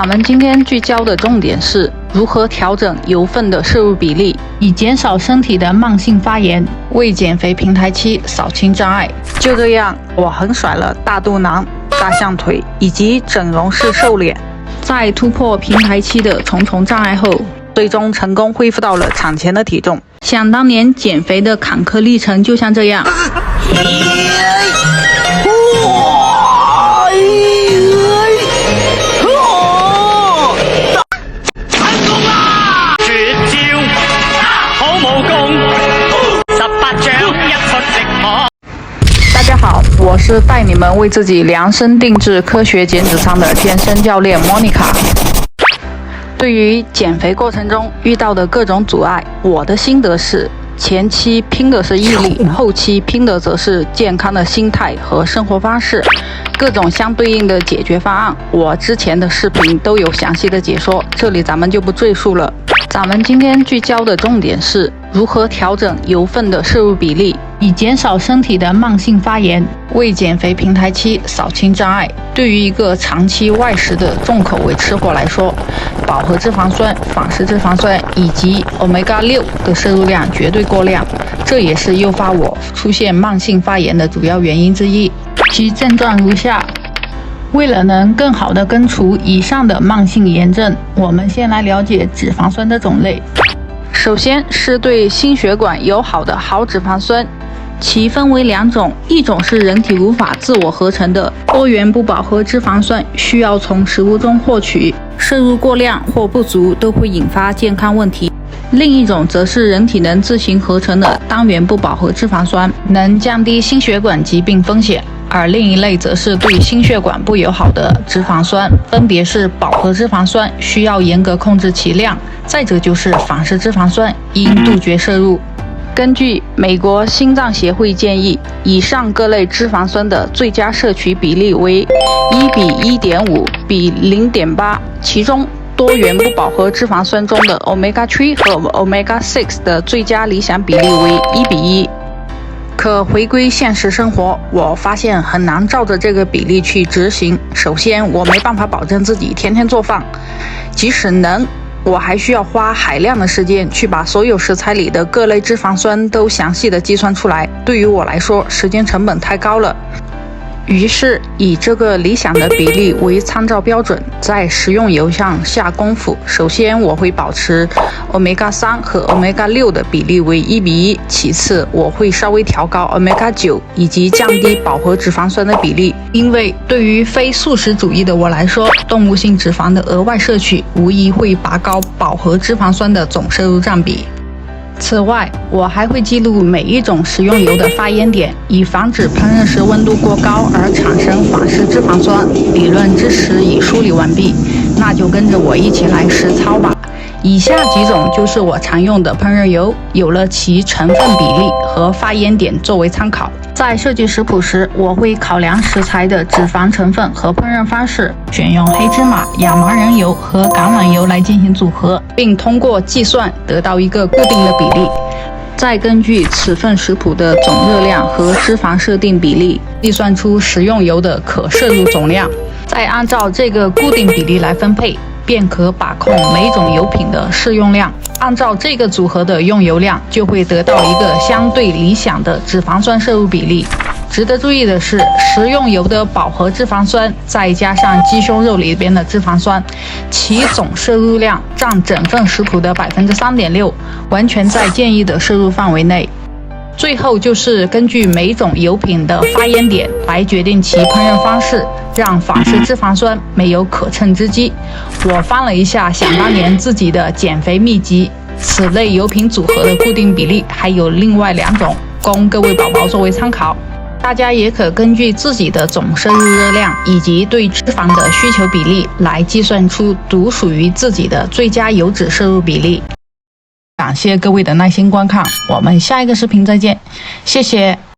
咱们今天聚焦的重点是如何调整油分的摄入比例，以减少身体的慢性发炎，为减肥平台期扫清障碍。就这样，我横甩了大肚腩、大象腿以及整容式瘦脸，在突破平台期的重重障碍后，最终成功恢复到了产前的体重。想当年减肥的坎坷历程就像这样。大家好，我是带你们为自己量身定制科学减脂餐的健身教练 Monica。对于减肥过程中遇到的各种阻碍，我的心得是：前期拼的是毅力，后期拼的则是健康的心态和生活方式。各种相对应的解决方案，我之前的视频都有详细的解说，这里咱们就不赘述了。咱们今天聚焦的重点是如何调整油分的摄入比例，以减少身体的慢性发炎，为减肥平台期扫清障碍。对于一个长期外食的重口味吃货来说，饱和脂肪酸、反式脂肪酸以及 Omega-6 的摄入量绝对过量，这也是诱发我出现慢性发炎的主要原因之一。其症状如下。为了能更好地根除以上的慢性炎症，我们先来了解脂肪酸的种类。首先是对心血管友好的好脂肪酸，其分为两种，一种是人体无法自我合成的多元不饱和脂肪酸，需要从食物中获取，摄入过量或不足都会引发健康问题。另一种则是人体能自行合成的单元不饱和脂肪酸，能降低心血管疾病风险。而另一类则是对心血管不友好的脂肪酸，分别是饱和脂肪酸，需要严格控制其量；再者就是反式脂肪酸，应杜绝摄入。根据美国心脏协会建议，以上各类脂肪酸的最佳摄取比例为1:1.5比0.8，其中多元不饱和脂肪酸中的 Omega-3 和 Omega-6 的最佳理想比例为1:1。可回归现实生活，我发现很难照着这个比例去执行。首先，我没办法保证自己天天做饭，即使能，我还需要花海量的时间去把所有食材里的各类脂肪酸都详细的计算出来。对于我来说，时间成本太高了。于是以这个理想的比例为参照标准，在食用油上下功夫。首先我会保持 Omega-3 和 Omega-6 的比例为1:1，其次我会稍微调高 Omega-9 以及降低饱和脂肪酸的比例，因为对于非素食主义的我来说，动物性脂肪的额外摄取无疑会拔高饱和脂肪酸的总摄入占比。此外，我还会记录每一种食用油的发烟点，以防止烹饪时温度过高而产生反式脂肪酸。理论知识已梳理完毕，那就跟着我一起来实操吧。以下几种就是我常用的烹饪油，有了其成分比例和发烟点作为参考。在设计食谱时，我会考量食材的脂肪成分和烹饪方式，选用黑芝麻、亚麻仁油和橄榄油来进行组合，并通过计算得到一个固定的比例。再根据此份食谱的总热量和脂肪设定比例，计算出食用油的可摄入总量，再按照这个固定比例来分配，便可把控每种油品的适用量。按照这个组合的用油量，就会得到一个相对理想的脂肪酸摄入比例。值得注意的是，食用油的饱和脂肪酸再加上鸡胸肉里边的脂肪酸，其总摄入量占整份食谱的3.6%，完全在建议的摄入范围内。最后就是根据每种油品的发烟点来决定其烹饪方式，让反式脂肪酸没有可乘之机。我翻了一下想当年自己的减肥秘籍，此类油品组合的固定比例还有另外2种，供各位宝宝作为参考。大家也可根据自己的总摄入热量以及对脂肪的需求比例来计算出独属于自己的最佳油脂摄入比例。感谢各位的耐心观看，我们下一个视频再见，谢谢。